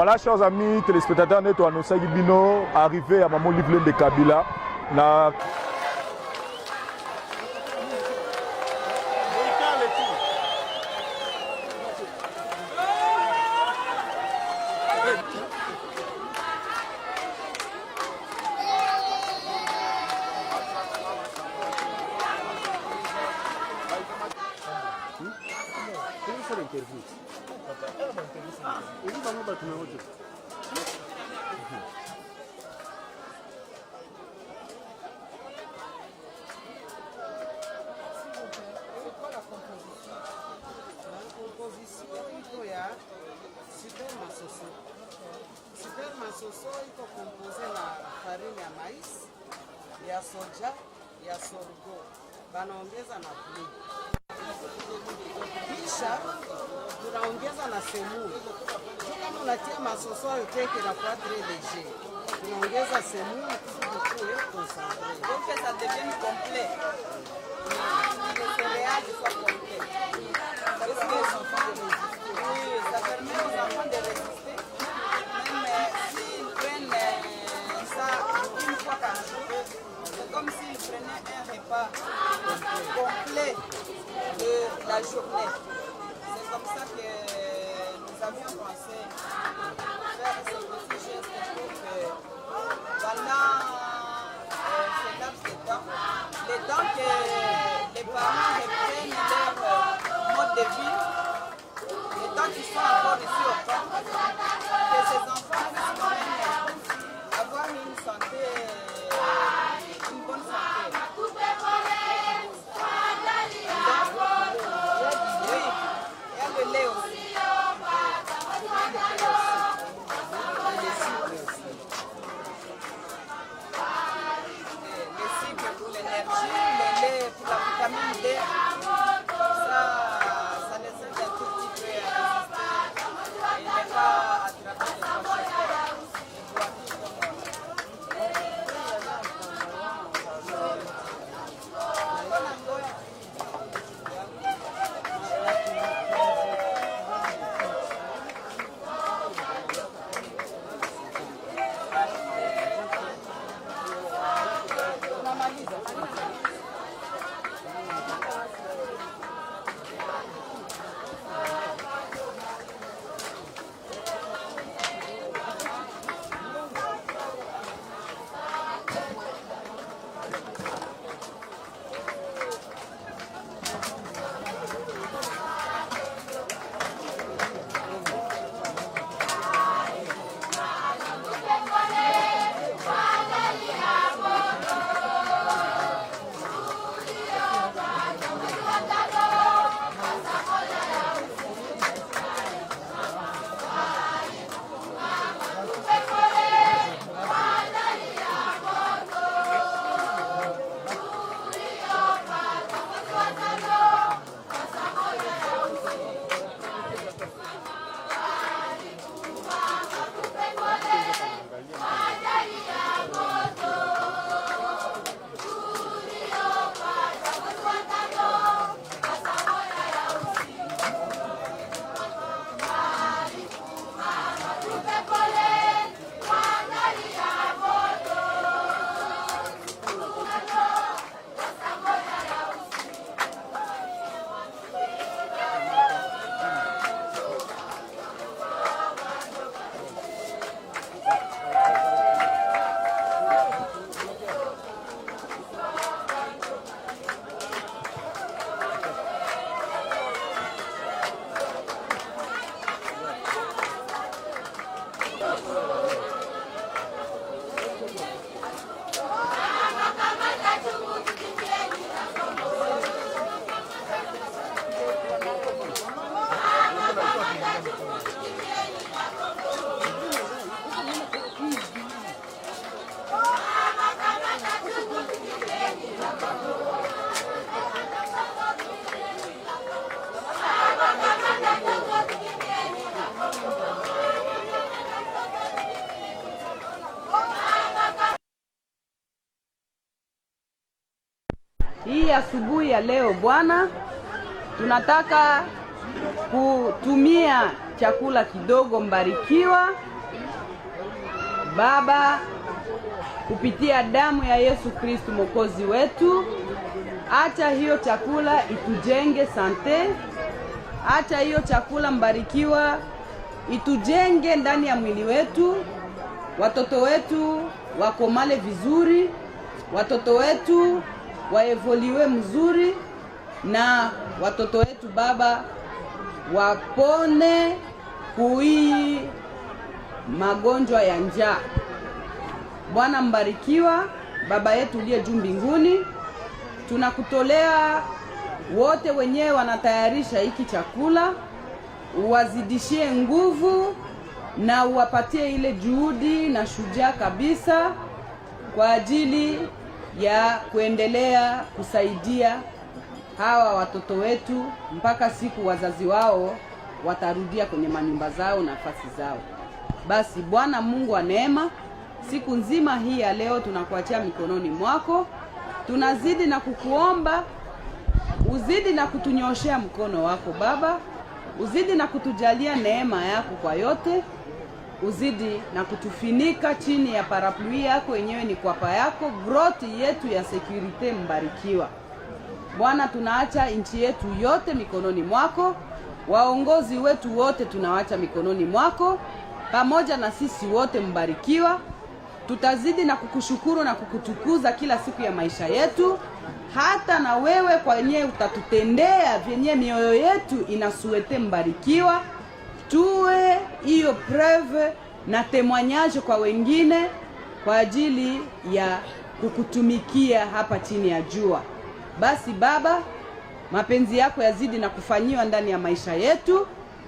Voilà, chers amis téléspectateurs, nous sommes à Bino, arrivé à Maman Livlen de Kabila. Super masoso iko kompoze na farini ya mais, ya soja, ya sorgo, banaongeza na blue. Kisha tunaongeza na semule. Kama unatia masoso yote na kwa très léger. Tunaongeza semule pour concentré. Donc ça devient complet. Les céréales soient complets. Est-ce que ça fait de résister? Oui, ça permet aux enfants de résister. Même s'ils prennent ça une fois par jour, c'est comme s'ils prenaient un repas complet de la journée. C'est comme ça que nous avions pensé faire ce petit geste pour que pendant ce laps de temps, le temps que les parents reprennent leur mode de vie, le temps qu'ils sont encore ici au camp, que ces enfants puissent quand même avoir une santé, une bonne santé. Oui, il y a le lait aussi. Le sucre pour l'énergie, le lait pour la vitamine D. Ça les aide un tout petit peu à résister et ne pas attraper des Hii asubuhi ya leo bwana, tunataka kutumia chakula kidogo Mbarikiwa Baba, kupitia damu ya Yesu Kristo Mwokozi wetu, acha hiyo chakula itujenge sante. Acha hiyo chakula mbarikiwa itujenge ndani ya mwili wetu. Watoto wetu wakomale vizuri, watoto wetu waevoliwe mzuri, na watoto wetu Baba wapone kui magonjwa ya njaa. Bwana mbarikiwa, Baba yetu uliye juu mbinguni, tunakutolea wote wenyewe wanatayarisha hiki chakula, uwazidishie nguvu na uwapatie ile juhudi na shujaa kabisa kwa ajili ya kuendelea kusaidia hawa watoto wetu mpaka siku wazazi wao watarudia kwenye manyumba zao na nafasi zao. Basi Bwana Mungu wa neema, siku nzima hii ya leo tunakuachia mikononi mwako. Tunazidi na kukuomba uzidi na kutunyoshea mkono wako Baba, uzidi na kutujalia neema yako kwa yote, uzidi na kutufinika chini ya parapluie yako yenyewe ni kwapa yako, groti yetu ya security mbarikiwa. Bwana, tunaacha nchi yetu yote mikononi mwako, waongozi wetu wote tunawaacha mikononi mwako, pamoja na sisi wote mbarikiwa. Tutazidi na kukushukuru na kukutukuza kila siku ya maisha yetu, hata na wewe kwa yenyewe utatutendea vyenye mioyo yetu inasuete mbarikiwa. Tuwe hiyo preuve na témoignage kwa wengine kwa ajili ya kukutumikia hapa chini ya jua. Basi Baba, mapenzi yako yazidi na kufanyiwa ndani ya maisha yetu,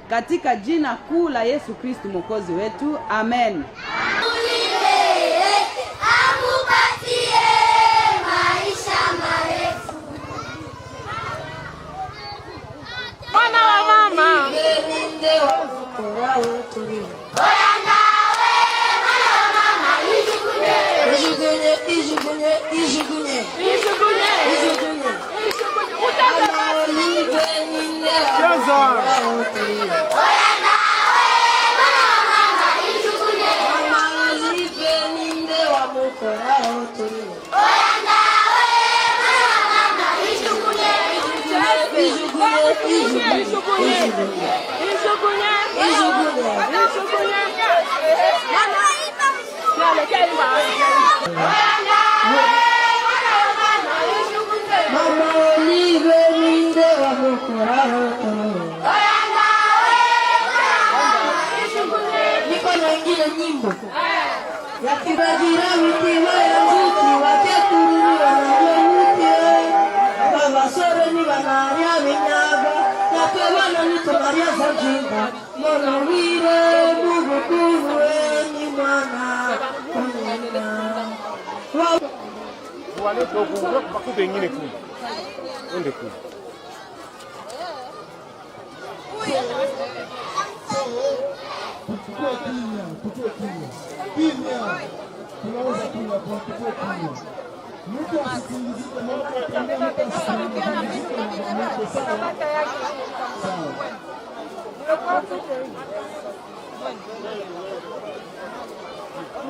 katika jina kuu la Yesu Kristo Mwokozi wetu, amen.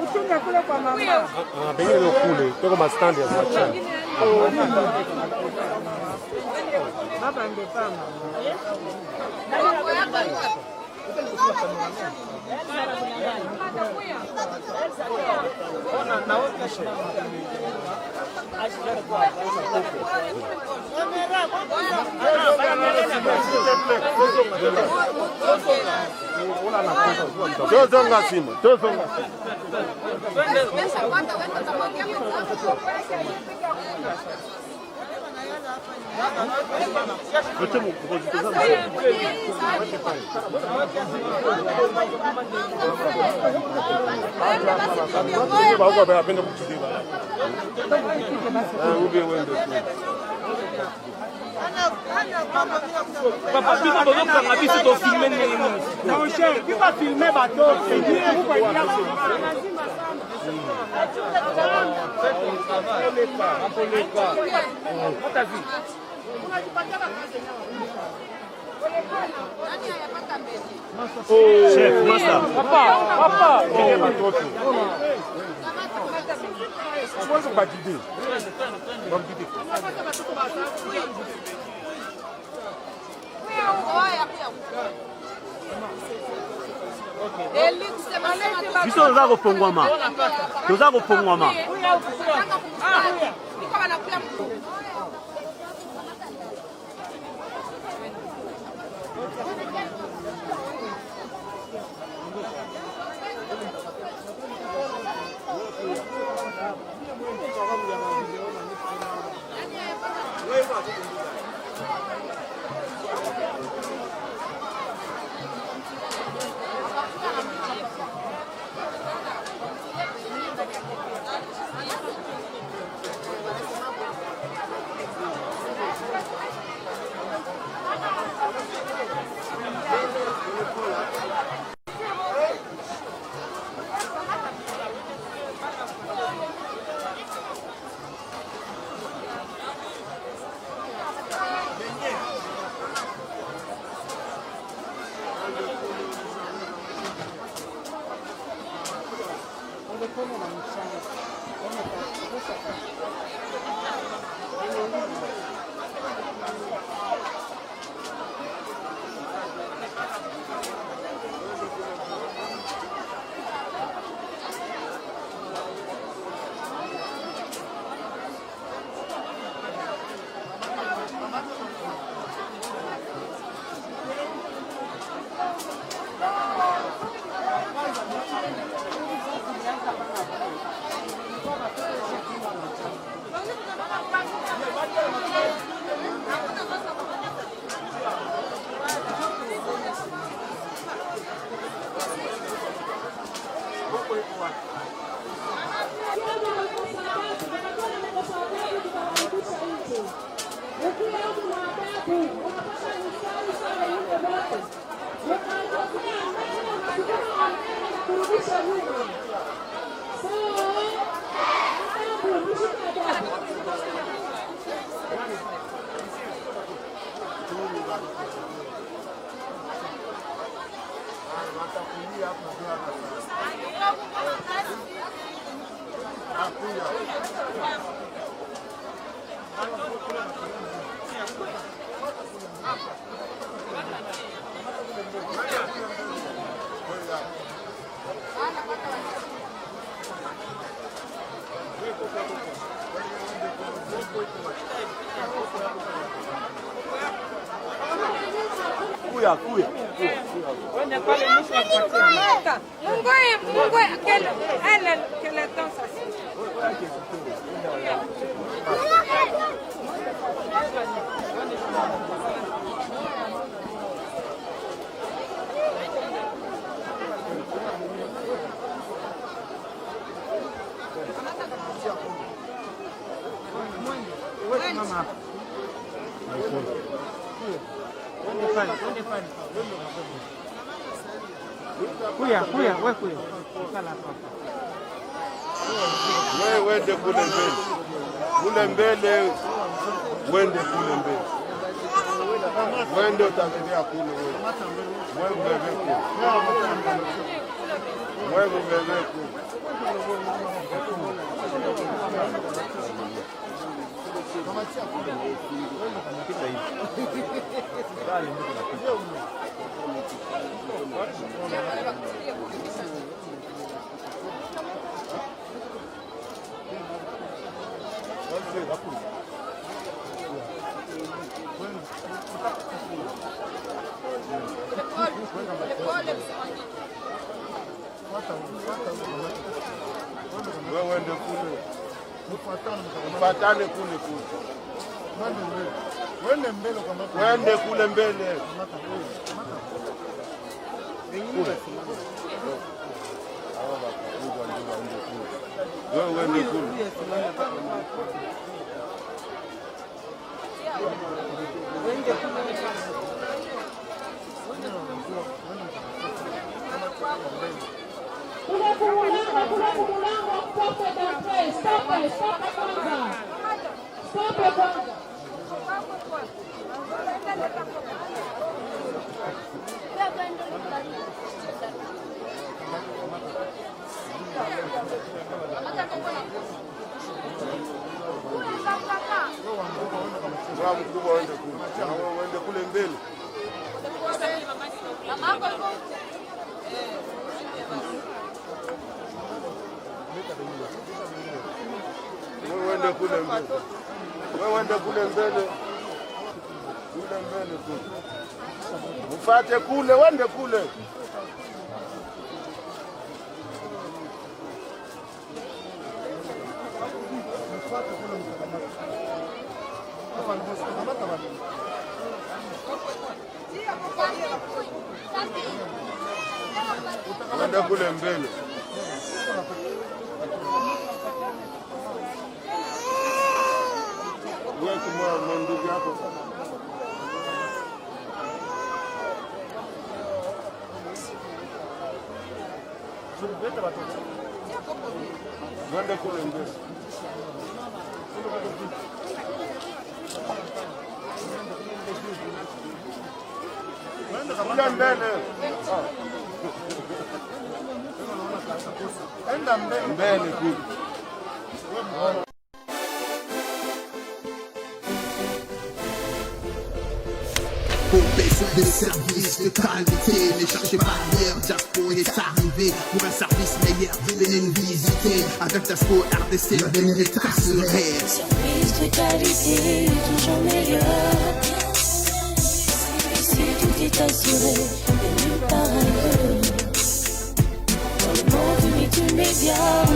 Mtunga kule kwa mama. Pengine kule, toko mastandi ya wachana. Baba ngepama. Tozonga sima, tozonga. Papa, tu vas voir quand la vie se doit filmer. Non, cher, tu vas filmer bateau. Chef, master. Papa. Biso toza kopongwama. Kuya. Mungu, quel temps ça c'est? Kuya. Wende kule mbele. Wende kule mbele. Wende utaendelea kule wewe. Wewe mbele kule. Wewe mbele kule. Wewe ndio kule. Mfatane kule. Wende mbele kwa mbele. Wende kule mbele. Wewe wende kule. Stop it. Kama mkubwa uende kule. Uende kule mbele. Wewe uende kule mbele. Wewe uende kule mbele. Kule mbele kule. Mfuate kule, uende kule. Uende kule mbele. Wewe kama ndugu yako. Uende kule mbele. Kule mbele. Enda mbele kule. De service de qualité, ne cherchez pas hier, Jaspo est arrivé pour un service meilleur, venez nous visiter, avec Jaspo RDC, venez t'assurer. Service de qualité, toujours meilleur, ici tout est assuré, et nulle part ailleurs, dans le monde multimédia.